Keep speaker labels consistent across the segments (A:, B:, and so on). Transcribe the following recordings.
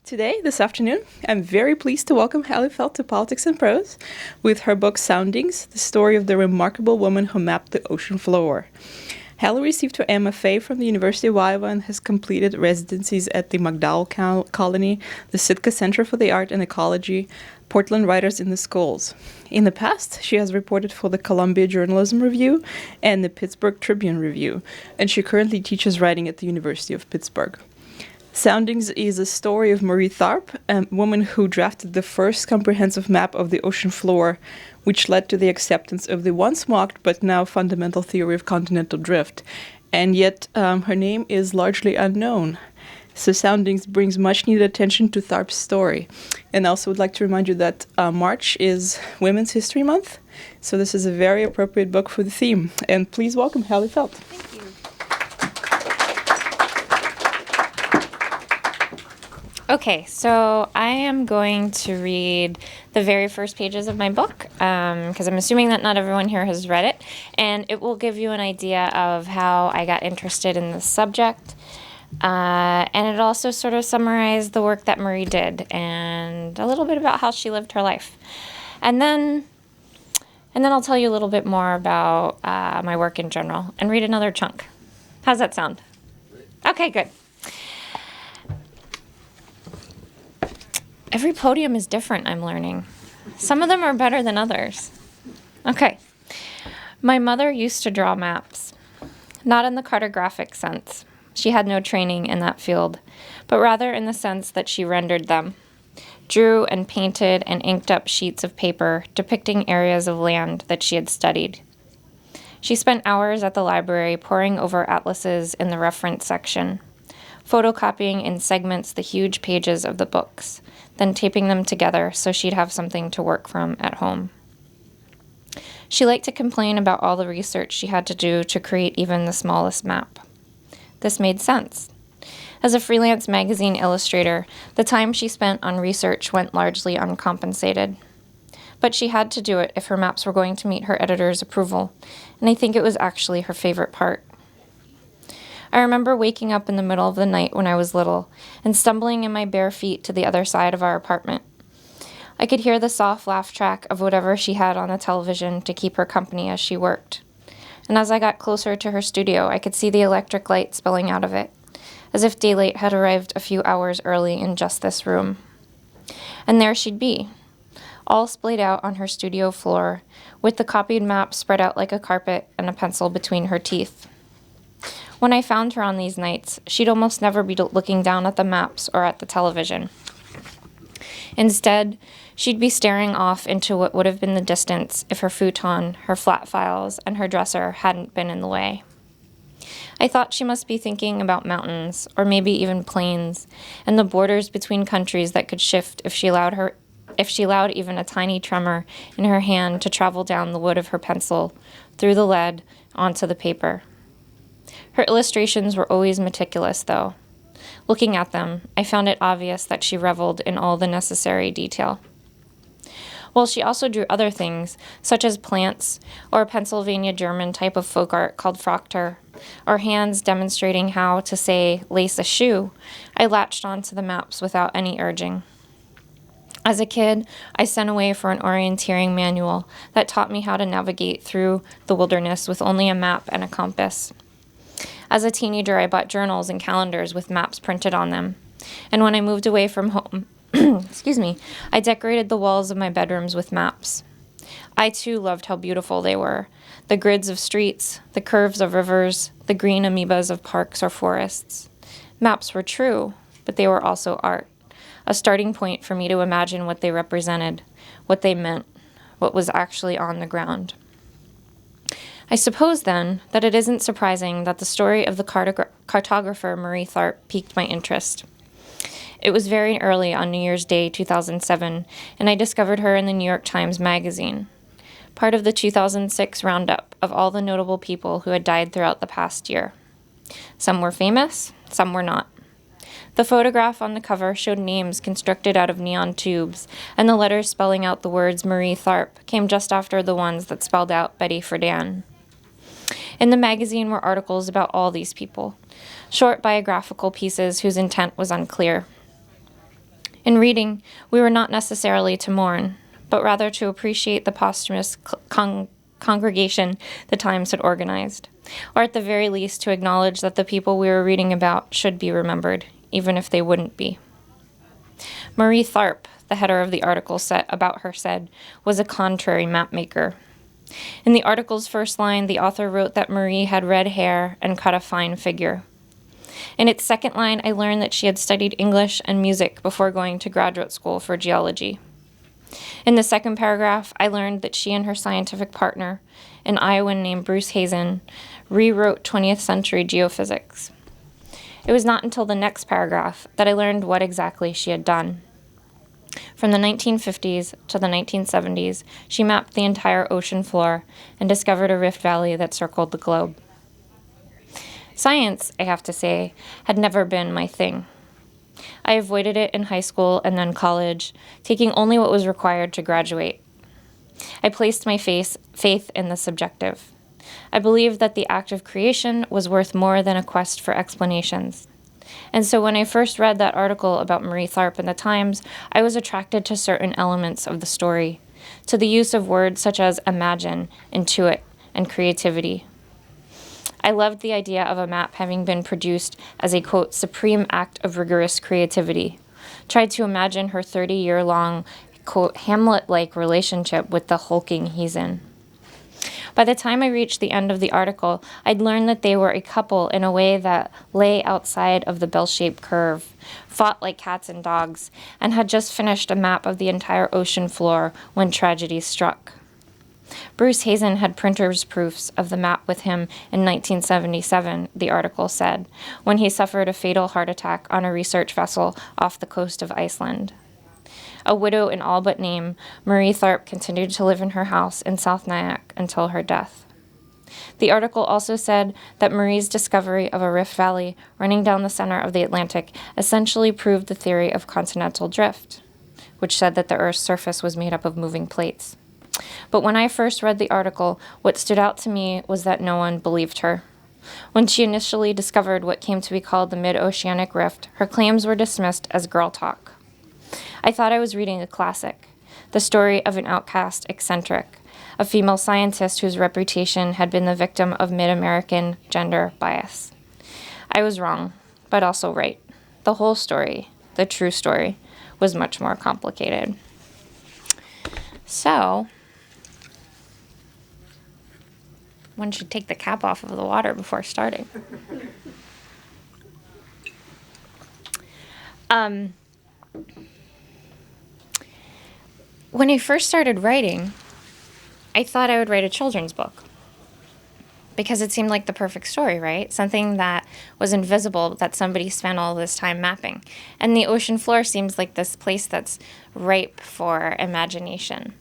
A: Today, this afternoon, I'm very pleased to welcome Hali to Politics Prose with her book Soundings, the story of the remarkable woman who mapped the ocean floor. Hali received her MFA from the University of Iowa and has completed residencies at the MacDowell Colony, the Sitka Center for the Art and Ecology, Portland Writers in the Schools. In the past, she has reported for the Columbia Journalism Review and the Pittsburgh Tribune Review, and she currently teaches writing at the University of Pittsburgh. Soundings is a story of Marie Tharp, a woman who drafted the first comprehensive map of the ocean floor, which led to the acceptance of the once mocked but now fundamental theory of continental drift. And yet, her name is largely unknown. So Soundings brings much needed attention to Tharp's story. And I also would like to remind you that March is Women's History Month, so this is a very appropriate book for the theme. And please welcome Hali Felt.
B: Thank you. Okay, so I am going to read the very first pages of my book because I'm assuming that not everyone here has read it, and it will give you an idea of how I got interested in this subject, and it also sort of summarized the work that Marie did and a little bit about how she lived her life. And then I'll tell you a little bit more about my work in general and read another chunk. How's that sound? Okay, good. Every podium is different, I'm learning. Some of them are better than others. Okay. My mother used to draw maps, not in the cartographic sense. She had no training in that field, but rather in the sense that she rendered them, drew and painted and inked up sheets of paper depicting areas of land that she had studied. She spent hours at the library poring over atlases in the reference section, photocopying in segments the huge pages of the books, then taping them together so she'd have something to work from at home. She liked to complain about all the research she had to do to create even the smallest map. This made sense. As a freelance magazine illustrator, the time she spent on research went largely uncompensated. But she had to do it if her maps were going to meet her editor's approval, and I think it was actually her favorite part. I remember waking up in the middle of the night when I was little and stumbling in my bare feet to the other side of our apartment. I could hear the soft laugh track of whatever she had on the television to keep her company as she worked. And as I got closer to her studio, I could see the electric light spilling out of it, as if daylight had arrived a few hours early in just this room. And there she'd be, all splayed out on her studio floor, with the copied map spread out like a carpet and a pencil between her teeth. When I found her on these nights, she'd almost never be looking down at the maps or at the television. Instead, she'd be staring off into what would have been the distance if her futon, her flat files, and her dresser hadn't been in the way. I thought she must be thinking about mountains, or maybe even plains, and the borders between countries that could shift if she allowed even a tiny tremor in her hand to travel down the wood of her pencil, through the lead, onto the paper. Her illustrations were always meticulous, though. Looking at them, I found it obvious that she reveled in all the necessary detail. While she also drew other things, such as plants, or a Pennsylvania German type of folk art called Frockter, or hands demonstrating how to, say, lace a shoe, I latched onto the maps without any urging. As a kid, I sent away for an orienteering manual that taught me how to navigate through the wilderness with only a map and a compass. As a teenager, I bought journals and calendars with maps printed on them. And when I moved away from home, I decorated the walls of my bedrooms with maps. I, too, loved how beautiful they were. The grids of streets, the curves of rivers, the green amoebas of parks or forests. Maps were true, but they were also art. A starting point for me to imagine what they represented, what they meant, what was actually on the ground. I suppose, then, that it isn't surprising that the story of the cartographer Marie Tharp piqued my interest. It was very early on New Year's Day 2007, and I discovered her in the New York Times Magazine, part of the 2006 roundup of all the notable people who had died throughout the past year. Some were famous, some were not. The photograph on the cover showed names constructed out of neon tubes, and the letters spelling out the words Marie Tharp came just after the ones that spelled out Betty Friedan. In the magazine were articles about all these people, short biographical pieces whose intent was unclear. In reading, we were not necessarily to mourn, but rather to appreciate the posthumous congregation the Times had organized, or at the very least to acknowledge that the people we were reading about should be remembered, even if they wouldn't be. Marie Tharp, the header of the article about her said, was a contrary mapmaker. In the article's first line, the author wrote that Marie had red hair and cut a fine figure. In its second line, I learned that she had studied English and music before going to graduate school for geology. In the second paragraph, I learned that she and her scientific partner, an Iowan named Bruce Hazen, rewrote 20th century geophysics. It was not until the next paragraph that I learned what exactly she had done. From the 1950s to the 1970s, she mapped the entire ocean floor and discovered a rift valley that circled the globe. Science, I have to say, had never been my thing. I avoided it in high school and then college, taking only what was required to graduate. I placed my faith in the subjective. I believed that the act of creation was worth more than a quest for explanations. And so when I first read that article about Marie Tharp in the Times, I was attracted to certain elements of the story, to the use of words such as imagine, intuit, and creativity. I loved the idea of a map having been produced as a, quote, supreme act of rigorous creativity. Tried to imagine her 30-year-long, quote, Hamlet-like relationship with the hulking Hazen. By the time I reached the end of the article, I'd learned that they were a couple in a way that lay outside of the bell-shaped curve, fought like cats and dogs, and had just finished a map of the entire ocean floor when tragedy struck. Bruce Hazen had printer's proofs of the map with him in 1977, the article said, when he suffered a fatal heart attack on a research vessel off the coast of Iceland. A widow in all but name, Marie Tharp continued to live in her house in South Nyack until her death. The article also said that Marie's discovery of a rift valley running down the center of the Atlantic essentially proved the theory of continental drift, which said that the Earth's surface was made up of moving plates. But when I first read the article, what stood out to me was that no one believed her. When she initially discovered what came to be called the mid-oceanic rift, her claims were dismissed as girl talk. I thought I was reading a classic, the story of an outcast eccentric, a female scientist whose reputation had been the victim of mid-American gender bias. I was wrong, but also right. The whole story, the true story, was much more complicated. So, one should take the cap off of the water before starting. When I first started writing, I thought I would write a children's book because it seemed like the perfect story, right? Something that was invisible that somebody spent all this time mapping. And the ocean floor seems like this place that's ripe for imagination.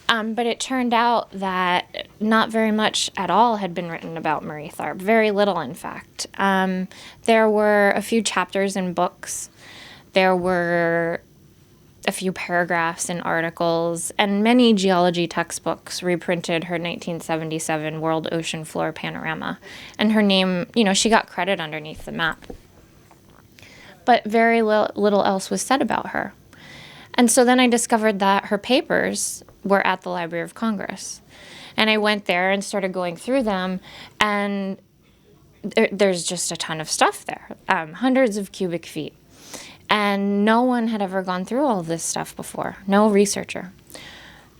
B: But it turned out that not very much at all had been written about Marie Tharp, very little, in fact. There were a few chapters in books. There were a few paragraphs in articles, and many geology textbooks reprinted her 1977 World Ocean Floor Panorama. And her name, she got credit underneath the map. But very little else was said about her. And so then I discovered that her papers were at the Library of Congress. And I went there and started going through them, and there's just a ton of stuff there, hundreds of cubic feet. And no one had ever gone through all of this stuff before, no researcher.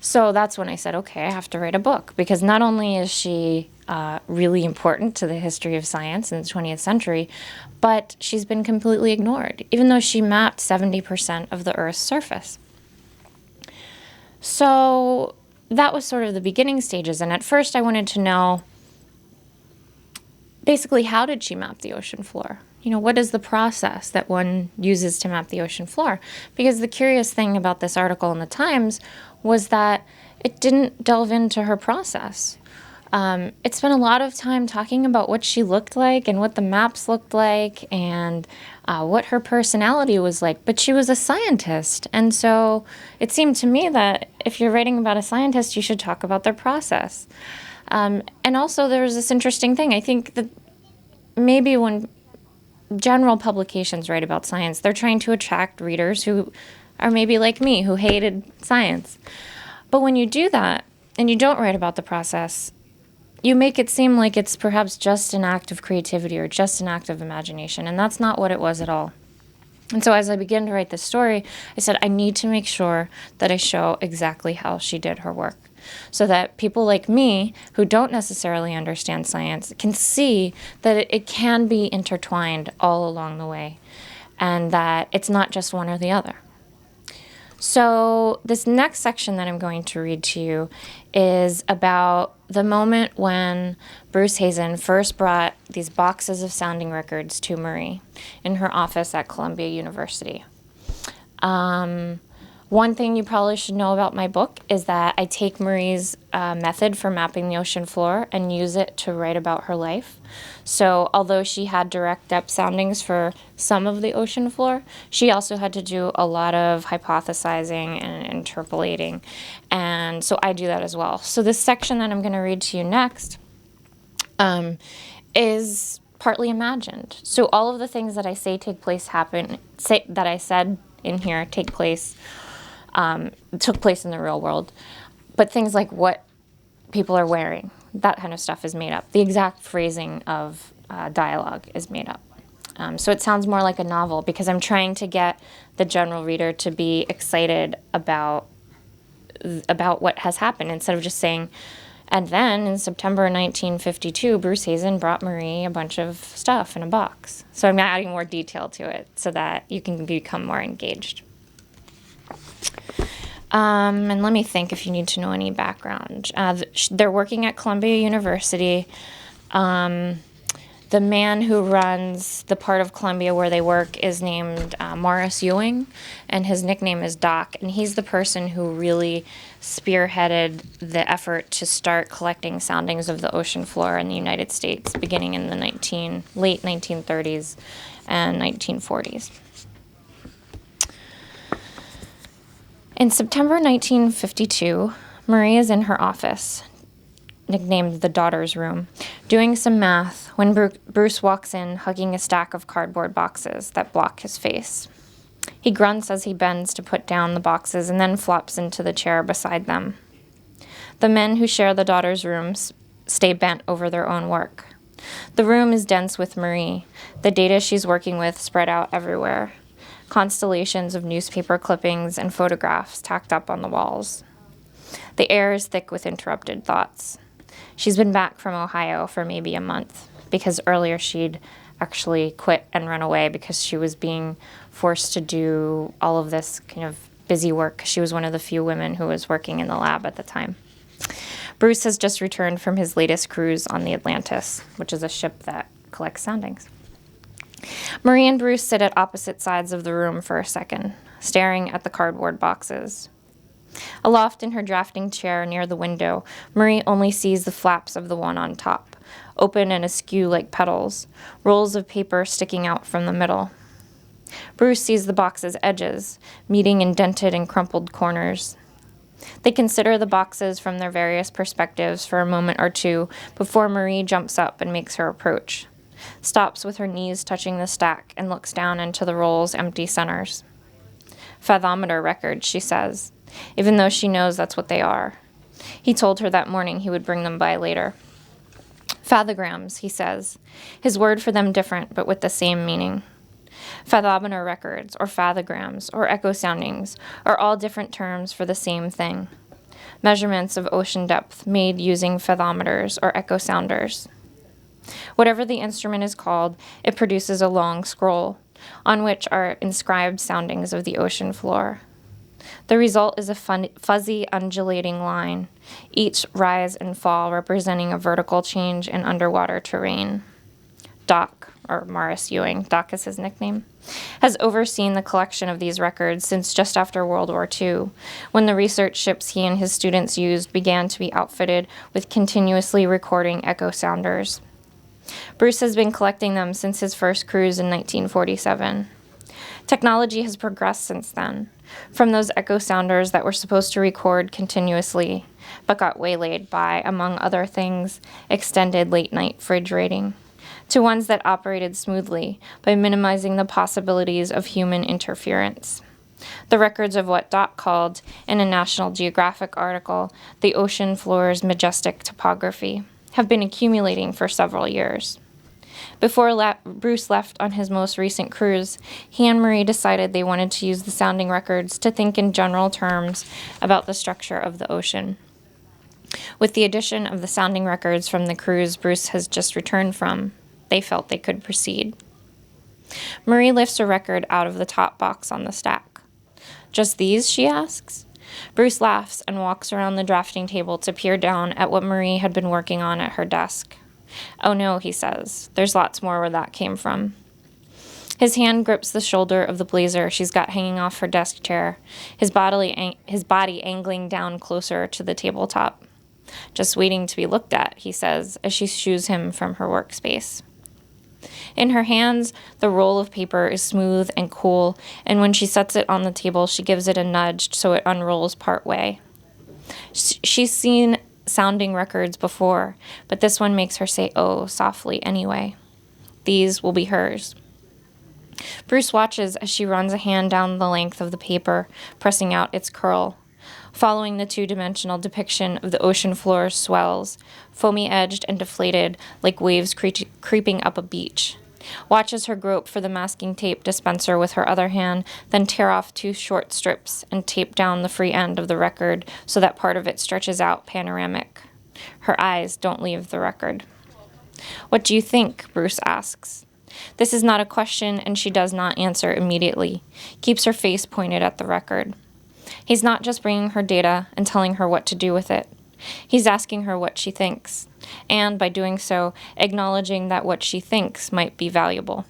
B: So that's when I said, okay, I have to write a book, because not only is she really important to the history of science in the 20th century, but she's been completely ignored, even though she mapped 70% of the Earth's surface. So that was sort of the beginning stages, and at first I wanted to know, basically, how did she map the ocean floor? What is the process that one uses to map the ocean floor? Because the curious thing about this article in the Times was that it didn't delve into her process. It spent a lot of time talking about what she looked like and what the maps looked like and what her personality was like. But she was a scientist. And so it seemed to me that if you're writing about a scientist, you should talk about their process. And also there was this interesting thing. I think that maybe when general publications write about science. They're trying to attract readers who are maybe like me, who hated science. But when you do that and you don't write about the process, you make it seem like it's perhaps just an act of creativity or just an act of imagination, and that's not what it was at all. And so as I began to write this story, I said, I need to make sure that I show exactly how she did her work, so that people like me, who don't necessarily understand science, can see that it can be intertwined all along the way, and that it's not just one or the other. So this next section that I'm going to read to you is about the moment when Bruce Hazen first brought these boxes of sounding records to Marie in her office at Columbia University. One thing you probably should know about my book is that I take Marie's method for mapping the ocean floor and use it to write about her life. So although she had direct depth soundings for some of the ocean floor, she also had to do a lot of hypothesizing and interpolating. And so I do that as well. So this section that I'm going to read to you next is partly imagined. So all of the things that I say took place in the real world. But things like what people are wearing, that kind of stuff is made up. The exact phrasing of dialogue is made up. So it sounds more like a novel because I'm trying to get the general reader to be excited about what has happened instead of just saying, and then in September 1952, Bruce Hazen brought Marie a bunch of stuff in a box. So I'm adding more detail to it so that you can become more engaged. And let me think if you need to know any background. They're working at Columbia University. The man who runs the part of Columbia where they work is named Morris Ewing, and his nickname is Doc. And he's the person who really spearheaded the effort to start collecting soundings of the ocean floor in the United States, beginning in the late 1930s and 1940s. In September 1952, Marie is in her office, nicknamed the daughter's room, doing some math when Bruce walks in hugging a stack of cardboard boxes that block his face. He grunts as he bends to put down the boxes and then flops into the chair beside them. The men who share the daughter's rooms stay bent over their own work. The room is dense with Marie, the data she's working with spread out everywhere. Constellations of newspaper clippings and photographs tacked up on the walls. The air is thick with interrupted thoughts. She's been back from Ohio for maybe a month, because earlier she'd actually quit and run away because she was being forced to do all of this kind of busy work. She was one of the few women who was working in the lab at the time. Bruce has just returned from his latest cruise on the Atlantis, which is a ship that collects soundings. Marie and Bruce sit at opposite sides of the room for a second, staring at the cardboard boxes. Aloft in her drafting chair near the window, Marie only sees the flaps of the one on top, open and askew like petals, rolls of paper sticking out from the middle. Bruce sees the box's edges, meeting indented and crumpled corners. They consider the boxes from their various perspectives for a moment or two before Marie jumps up and makes her approach, stops with her knees touching the stack, and looks down into the roll's empty centers. Fathometer records, she says, even though she knows that's what they are. He told her that morning he would bring them by later. Fathograms, he says, his word for them different but with the same meaning. Fathometer records, or fathograms, or echo soundings are all different terms for the same thing. Measurements of ocean depth made using fathometers or echo sounders. Whatever the instrument is called, it produces a long scroll, on which are inscribed soundings of the ocean floor. The result is a fuzzy, undulating line, each rise and fall representing a vertical change in underwater terrain. Doc, or Morris Ewing, Doc is his nickname, has overseen the collection of these records since just after World War II, when the research ships he and his students used began to be outfitted with continuously recording echo sounders. Bruce has been collecting them since his first cruise in 1947. Technology has progressed since then, from those echo sounders that were supposed to record continuously, but got waylaid by, among other things, extended late-night fridge rating, to ones that operated smoothly by minimizing the possibilities of human interference. The records of what Doc called, in a National Geographic article, the ocean floor's majestic topography, have been accumulating for several years. Before Bruce left on his most recent cruise, he and Marie decided they wanted to use the sounding records to think in general terms about the structure of the ocean. With the addition of the sounding records from the cruise Bruce has just returned from, they felt they could proceed. Marie lifts a record out of the top box on the stack. "Just these?" she asks. Bruce laughs and walks around the drafting table to peer down at what Marie had been working on at her desk. "Oh no," he says. "There's lots more where that came from." His hand grips the shoulder of the blazer she's got hanging off her desk chair, his body angling down closer to the tabletop. "Just waiting to be looked at," he says as she shoos him from her workspace. In her hands, the roll of paper is smooth and cool, and when she sets it on the table, she gives it a nudge so it unrolls part way. She's seen sounding records before, but this one makes her say "oh" softly anyway. These will be hers. Bruce watches as she runs a hand down the length of the paper, pressing out its curl. Following the two-dimensional depiction of the ocean floor's swells, foamy-edged and deflated like waves creeping up a beach. Watches her grope for the masking tape dispenser with her other hand, then tear off two short strips and tape down the free end of the record so that part of it stretches out panoramic. Her eyes don't leave the record. "What do you think?" Bruce asks. This is not a question, and she does not answer immediately. Keeps her face pointed at the record. He's not just bringing her data and telling her what to do with it. He's asking her what she thinks, and by doing so, acknowledging that what she thinks might be valuable.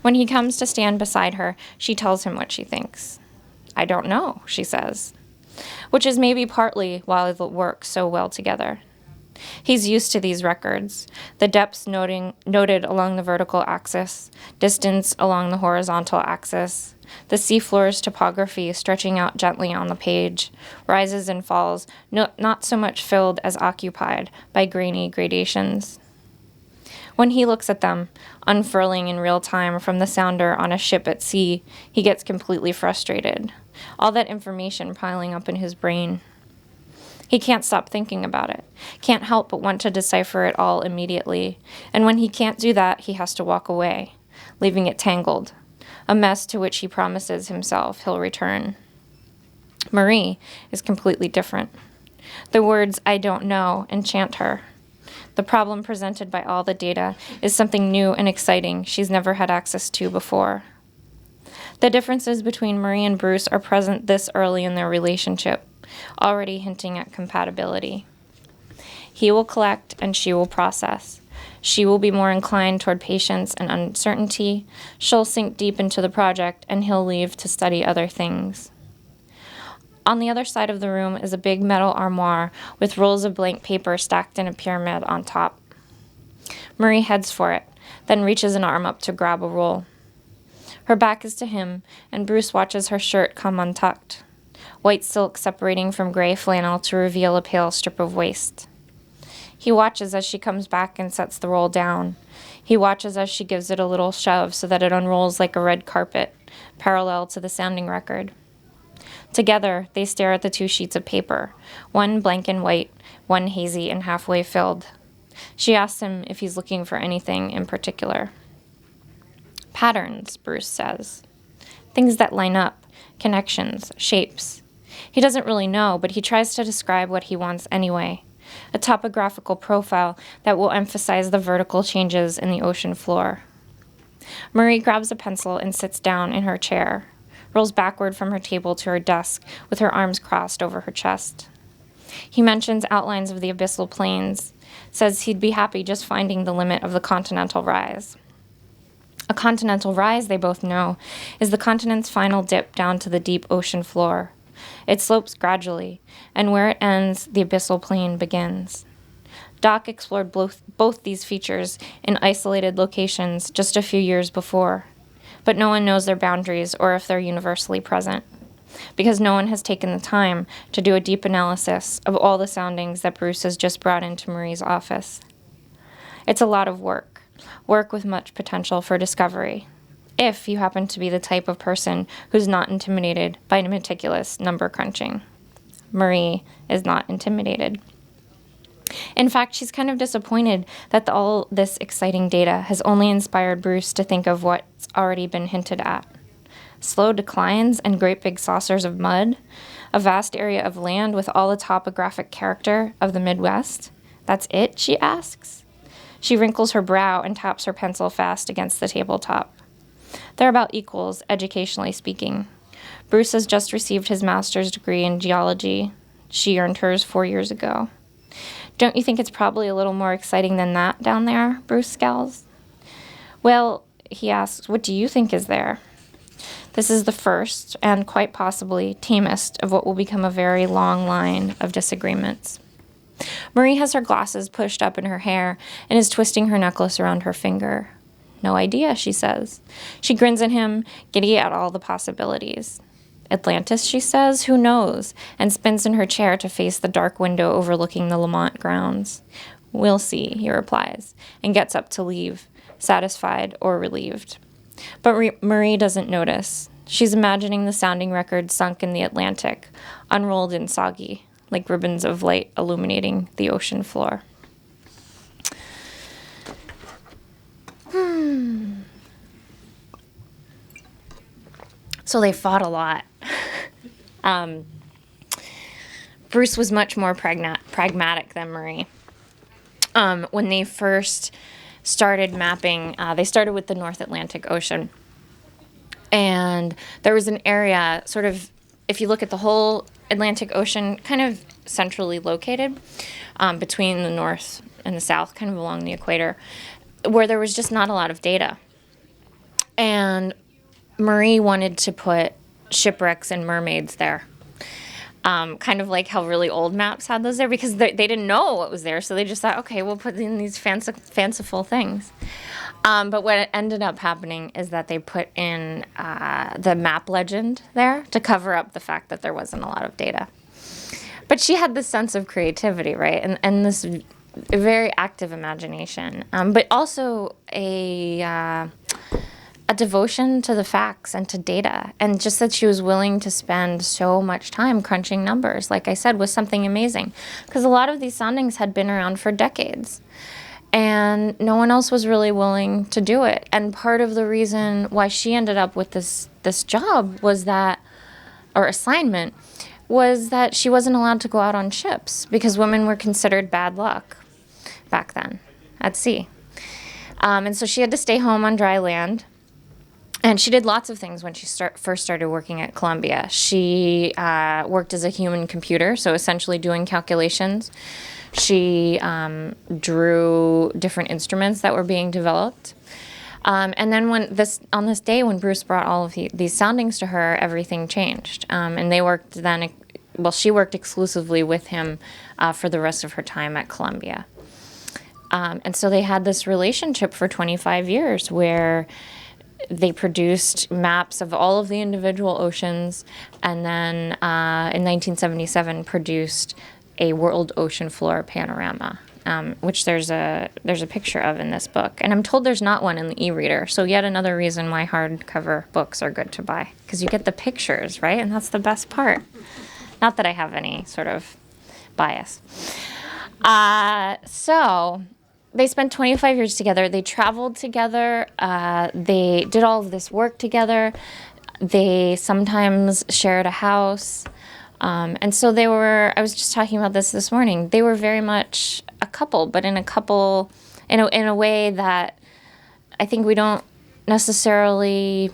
B: When he comes to stand beside her, she tells him what she thinks. "I don't know," she says, which is maybe partly why they work so well together. He's used to these records, the depths noted along the vertical axis, distance along the horizontal axis, the seafloor's topography stretching out gently on the page, rises and falls, not so much filled as occupied by grainy gradations. When he looks at them, unfurling in real time from the sounder on a ship at sea, he gets completely frustrated, all that information piling up in his brain. He can't stop thinking about it, can't help but want to decipher it all immediately, and when he can't do that, he has to walk away, leaving it tangled, a mess to which he promises himself he'll return. Marie is completely different. The words "I don't know" enchant her. The problem presented by all the data is something new and exciting she's never had access to before. The differences between Marie and Bruce are present this early in their relationship, already hinting at compatibility. He will collect and she will process. She will be more inclined toward patience and uncertainty. She'll sink deep into the project and he'll leave to study other things. On the other side of the room is a big metal armoire with rolls of blank paper stacked in a pyramid on top. Marie heads for it, then reaches an arm up to grab a roll. Her back is to him, and Bruce watches her shirt come untucked. White silk separating from gray flannel to reveal a pale strip of waist. He watches as she comes back and sets the roll down. He watches as she gives it a little shove so that it unrolls like a red carpet, parallel to the sounding record. Together, they stare at the two sheets of paper, one blank and white, one hazy and halfway filled. She asks him if he's looking for anything in particular. "Patterns," Bruce says. "Things that line up, connections, shapes." He doesn't really know, but he tries to describe what he wants anyway. A topographical profile that will emphasize the vertical changes in the ocean floor. Marie grabs a pencil and sits down in her chair, rolls backward from her table to her desk with her arms crossed over her chest. He mentions outlines of the abyssal plains, says he'd be happy just finding the limit of the continental rise. A continental rise, they both know, is the continent's final dip down to the deep ocean floor. It slopes gradually, and where it ends, the abyssal plain begins. Doc explored both these features in isolated locations just a few years before, but no one knows their boundaries or if they're universally present, because no one has taken the time to do a deep analysis of all the soundings that Bruce has just brought into Marie's office. It's a lot of work with much potential for discovery, if you happen to be the type of person who's not intimidated by meticulous number crunching. Marie is not intimidated. In fact, she's kind of disappointed that all this exciting data has only inspired Bruce to think of what's already been hinted at. Slow declines and great big saucers of mud, a vast area of land with all the topographic character of the Midwest. That's it, she asks. She wrinkles her brow and taps her pencil fast against the tabletop. They're about equals, educationally speaking. Bruce has just received his master's degree in geology. She earned hers 4 years ago. Don't you think it's probably a little more exciting than that down there? Bruce scowls. Well, he asks, what do you think is there? This is the first, and quite possibly tamest, of what will become a very long line of disagreements. Marie has her glasses pushed up in her hair and is twisting her necklace around her finger. No idea, she says. She grins at him, giddy at all the possibilities. Atlantis, she says, who knows, and spins in her chair to face the dark window overlooking the Lamont grounds. We'll see, he replies, and gets up to leave, satisfied or relieved. But Marie doesn't notice. She's imagining the sounding record sunk in the Atlantic, unrolled and soggy, like ribbons of light illuminating the ocean floor. So they fought a lot. Bruce was much more pragmatic than Marie. When they first started mapping, they started with the North Atlantic Ocean. And there was an area, sort of, if you look at the whole Atlantic Ocean, kind of centrally located between the North and the South, kind of along the equator, where there was just not a lot of data. And Marie wanted to put shipwrecks and mermaids there. Kind of like how really old maps had those there, because they didn't know what was there, so they just thought, okay, we'll put in these fanciful things. But what ended up happening is that they put in the map legend there to cover up the fact that there wasn't a lot of data. But she had this sense of creativity, right, and this very active imagination, but also a devotion to the facts and to data, and just that she was willing to spend so much time crunching numbers, like I said, was something amazing, because a lot of these soundings had been around for decades, and no one else was really willing to do it. And part of the reason why she ended up with this job was that, or assignment, was that she wasn't allowed to go out on ships, because women were considered bad luck back then at sea. And so she had to stay home on dry land. And she did lots of things when she first started working at Columbia. She worked as a human computer, so essentially doing calculations. She drew different instruments that were being developed. And then on this day when Bruce brought all of these soundings to her, everything changed. And they worked then, she worked exclusively with him for the rest of her time at Columbia. And so they had this relationship for 25 years where they produced maps of all of the individual oceans, and then in 1977 produced a world ocean floor panorama, which there's a picture of in this book. And I'm told there's not one in the e-reader, so yet another reason why hardcover books are good to buy, because you get the pictures, right? And that's the best part. Not that I have any sort of bias. So they spent 25 years together. They traveled together. They did all of this work together. They sometimes shared a house. And so they were, I was just talking about this morning, they were very much a couple, but in a way that I think we don't necessarily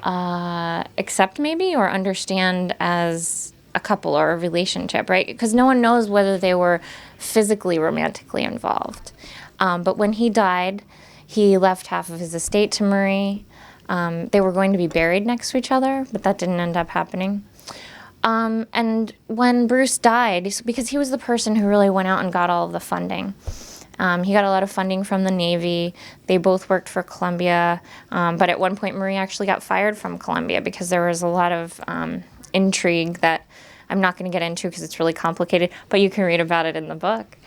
B: accept maybe or understand as a couple or a relationship, right? Because no one knows whether they were physically romantically involved. But when he died, he left half of his estate to Marie. They were going to be buried next to each other, but that didn't end up happening. And when Bruce died, because he was the person who really went out and got all of the funding, he got a lot of funding from the Navy. They both worked for Columbia. But at one point, Marie actually got fired from Columbia because there was a lot of intrigue that I'm not going to get into because it's really complicated, but you can read about it in the book.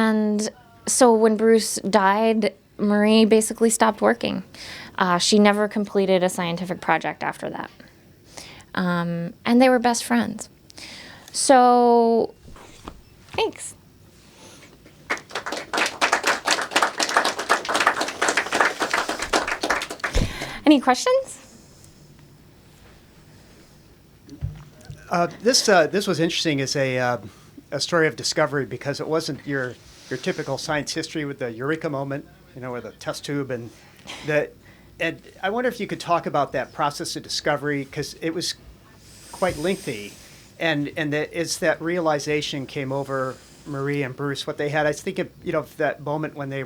B: And so when Bruce died, Marie basically stopped working. She never completed a scientific project after that. And they were best friends. So, thanks. Any questions?
C: This was interesting as a story of discovery, because it wasn't your typical science history with the eureka moment, with a test tube and I wonder if you could talk about that process of discovery, because it was quite lengthy, and it's that realization came over Marie and Bruce. What they had, I think, of that moment when they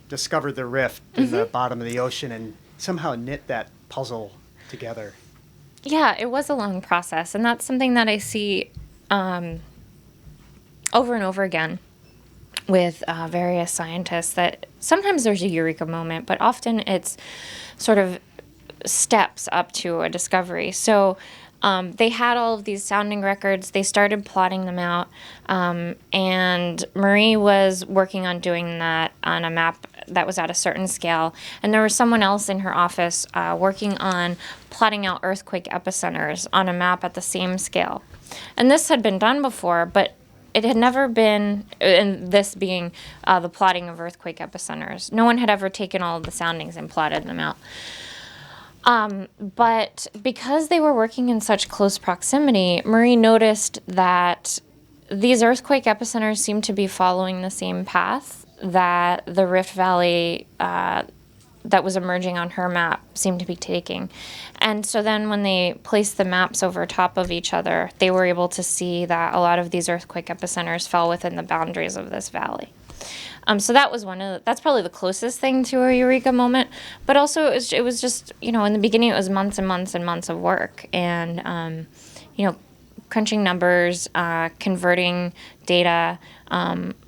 C: discovered the rift in the bottom of the ocean and somehow knit that puzzle together.
B: Yeah, it was a long process, and that's something that I see over and over again with various scientists, that sometimes there's a eureka moment, but often it's sort of steps up to a discovery. So they had all of these sounding records. They started plotting them out, and Marie was working on doing that on a map that was at a certain scale, and there was someone else in her office working on plotting out earthquake epicenters on a map at the same scale. And this had been done before, but it had never been, and this being the plotting of earthquake epicenters. No one had ever taken all of the soundings and plotted them out. But because they were working in such close proximity, Marie noticed that these earthquake epicenters seemed to be following the same path that the Rift Valley that was emerging on her map seemed to be taking. And so then when they placed the maps over top of each other, they were able to see that a lot of these earthquake epicenters fell within the boundaries of this valley. So that was that's probably the closest thing to a eureka moment. But also it was just, in the beginning it was months and months and months of work. And, crunching numbers, converting data.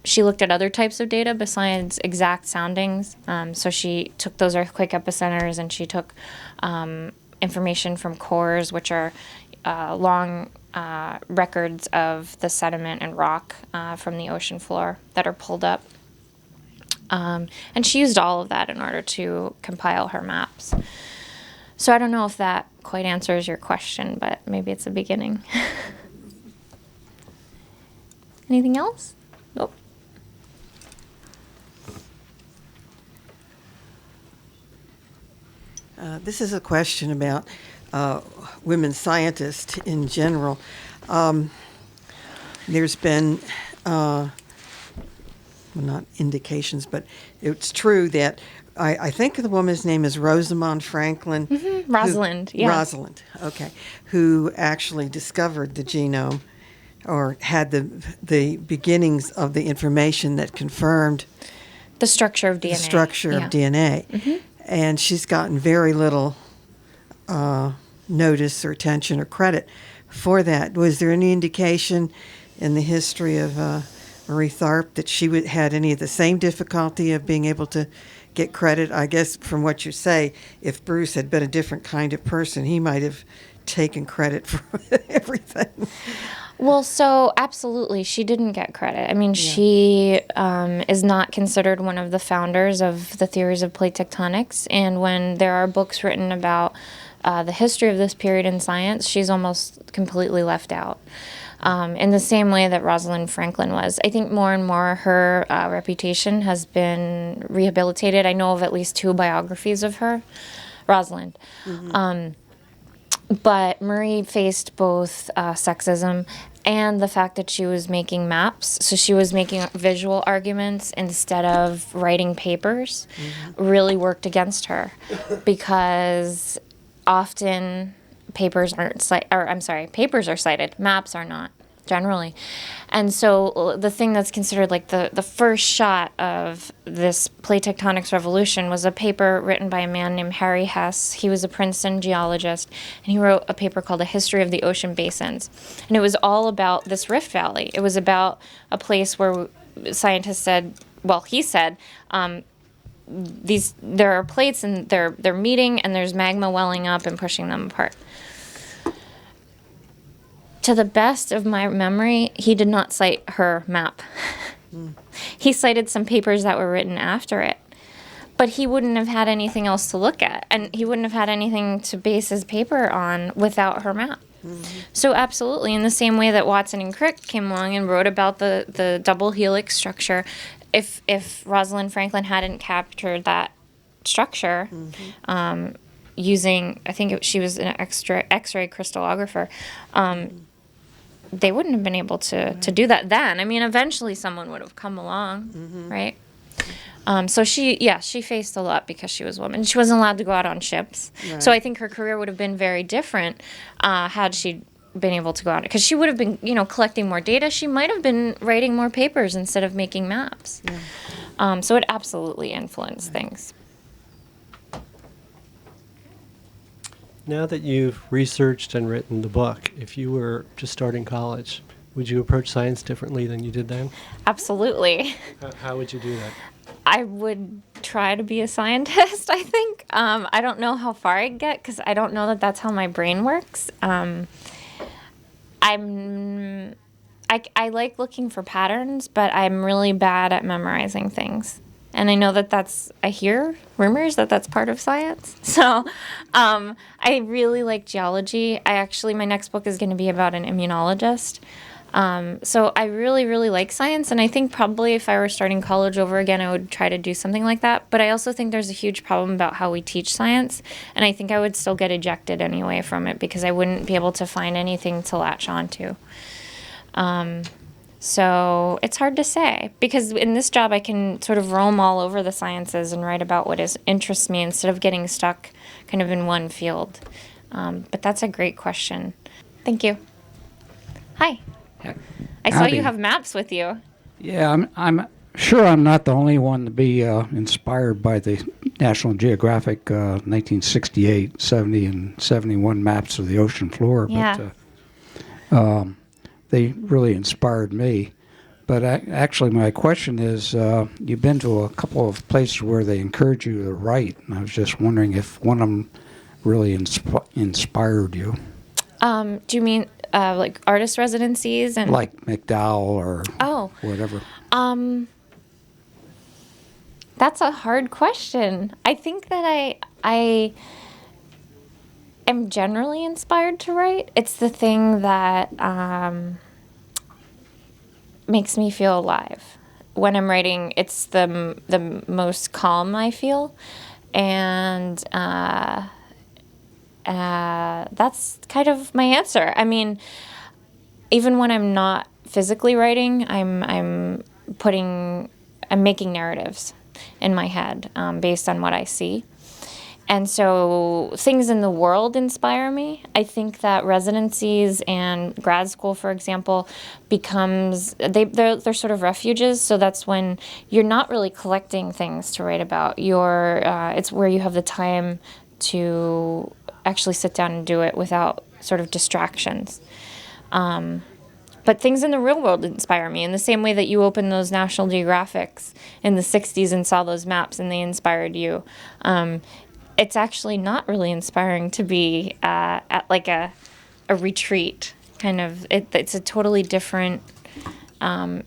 B: She looked at other types of data besides exact soundings. So she took those earthquake epicenters, and she took information from cores, which are long records of the sediment and rock from the ocean floor that are pulled up. And she used all of that in order to compile her maps. So I don't know if that quite answers your question, but maybe it's a beginning. Anything else? Nope.
D: This is a question about women scientists in general. There's been, well, not indications, but it's true that I think the woman's name is Rosamond Franklin.
B: Mm-hmm. Rosalind, yeah.
D: Rosalind, okay, who actually discovered the genome, or had the beginnings of the information that confirmed
B: the structure of DNA.
D: The structure of DNA. Mm-hmm. And she's gotten very little notice or attention or credit for that. Was there any indication in the history of Marie Tharp that she had any of the same difficulty of being able to get credit? I guess from what you say, if Bruce had been a different kind of person, he might have taken credit for everything.
B: Well, so absolutely, she didn't get credit. I mean, she is not considered one of the founders of the theories of plate tectonics, and when there are books written about the history of this period in science, she's almost completely left out. In the same way that Rosalind Franklin was. I think more and more her reputation has been rehabilitated. I know of at least 2 biographies of her, Rosalind. Mm-hmm. But Marie faced both sexism and the fact that she was making maps. So she was making visual arguments instead of writing papers, really worked against her, because often papers are cited, maps are not, generally. And so the thing that's considered like the first shot of this plate tectonics revolution was a paper written by a man named Harry Hess. He was a Princeton geologist, and he wrote a paper called A History of the Ocean Basins. And it was all about this Rift Valley. It was about a place where scientists said, well, he said, there are plates and they're meeting, and there's magma welling up and pushing them apart. To the best of my memory, he did not cite her map He cited some papers that were written after it, but he wouldn't have had anything else to look at, and he wouldn't have had anything to base his paper on without her map. So absolutely, in the same way that Watson and Crick came along and wrote about the double helix structure, if Rosalind Franklin hadn't captured that structure using, I think she was an X-ray crystallographer, they wouldn't have been able to do that then. I mean, eventually someone would have come along, right? So she faced a lot because she was a woman. She wasn't allowed to go out on ships. Right. So I think her career would have been very different had she been able to go out. Because she would have been, collecting more data. She might have been writing more papers instead of making maps. Yeah. So it absolutely influenced things.
E: Now that you've researched and written the book, if you were just starting college, would you approach science differently than you did then?
B: Absolutely.
E: How would you do that? I
B: would try to be a scientist, I think. I don't know how far I'd get because I don't know that that's how my brain works. I like looking for patterns, but I'm really bad at memorizing things. And I know that I hear rumors that that's part of science. So I really like geology. My next book is going to be about an immunologist. So I really, really like science, and I think probably if I were starting college over again, I would try to do something like that. But I also think there's a huge problem about how we teach science, and I think I would still get ejected anyway from it because I wouldn't be able to find anything to latch onto. So it's hard to say, because in this job I can sort of roam all over the sciences and write about what interests me instead of getting stuck kind of in one field. But that's a great question. Thank you. Hi. I saw you have maps with you.
F: Yeah, I'm sure I'm not the only one to be inspired by the National Geographic 1968, 70, and 71 maps of the ocean floor.
B: Yeah.
F: But they really inspired me. But actually, my question is, you've been to a couple of places where they encourage you to write, and I was just wondering if one of them really inspired you.
B: Do you mean like artist residencies and
F: like McDowell or whatever?
B: That's a hard question. I think that I am generally inspired to write. It's the thing that makes me feel alive. When I'm writing, it's the most calm I feel, and that's kind of my answer. I mean, even when I'm not physically writing, I'm making narratives in my head based on what I see. And so things in the world inspire me. I think that residencies and grad school, for example, they're sort of refuges. So that's when you're not really collecting things to write about. It's where you have the time to actually sit down and do it without sort of distractions. But things in the real world inspire me in the same way that you opened those National Geographics in the 60s and saw those maps and they inspired you. It's actually not really inspiring to be at like a retreat. Kind of, it's a totally different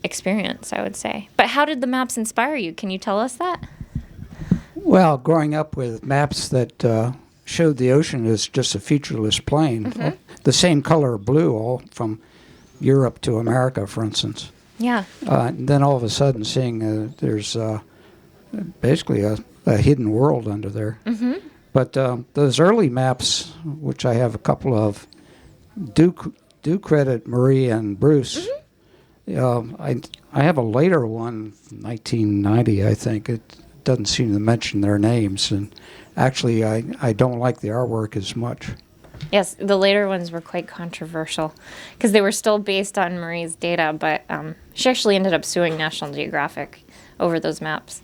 B: experience, I would say. But how did the maps inspire you? Can you tell us that?
F: Well, growing up with maps that showed the ocean as just a featureless plain, the same color blue, all from Europe to America, for instance.
B: Yeah.
F: Then all of a sudden seeing there's basically a hidden world under there. Mm-hmm. But those early maps, which I have a couple of, do credit Marie and Bruce. Mm-hmm. I have a later one, 1990, I think. It doesn't seem to mention their names, and actually I don't like the artwork as much.
B: Yes, the later ones were quite controversial because they were still based on Marie's data, but she actually ended up suing National Geographic over those maps.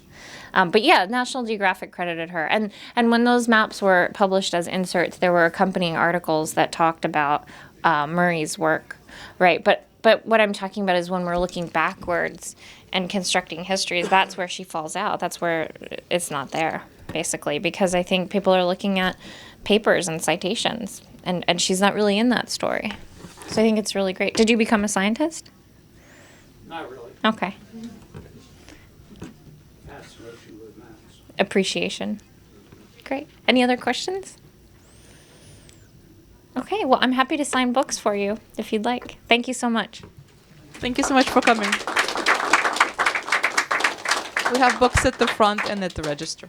B: But yeah, National Geographic credited her. And when those maps were published as inserts, there were accompanying articles that talked about Murray's work, right? But what I'm talking about is when we're looking backwards and constructing histories, that's where she falls out. That's where it's not there, basically, because I think people are looking at papers and citations, and she's not really in that story. So I think it's really great. Did you become a scientist?
F: Not really.
B: Okay. appreciation. Great. Any other questions? Okay, well, I'm happy to sign books for you if you'd like. Thank you so much.
A: Thank you so much for coming. We have books at the front and at the register.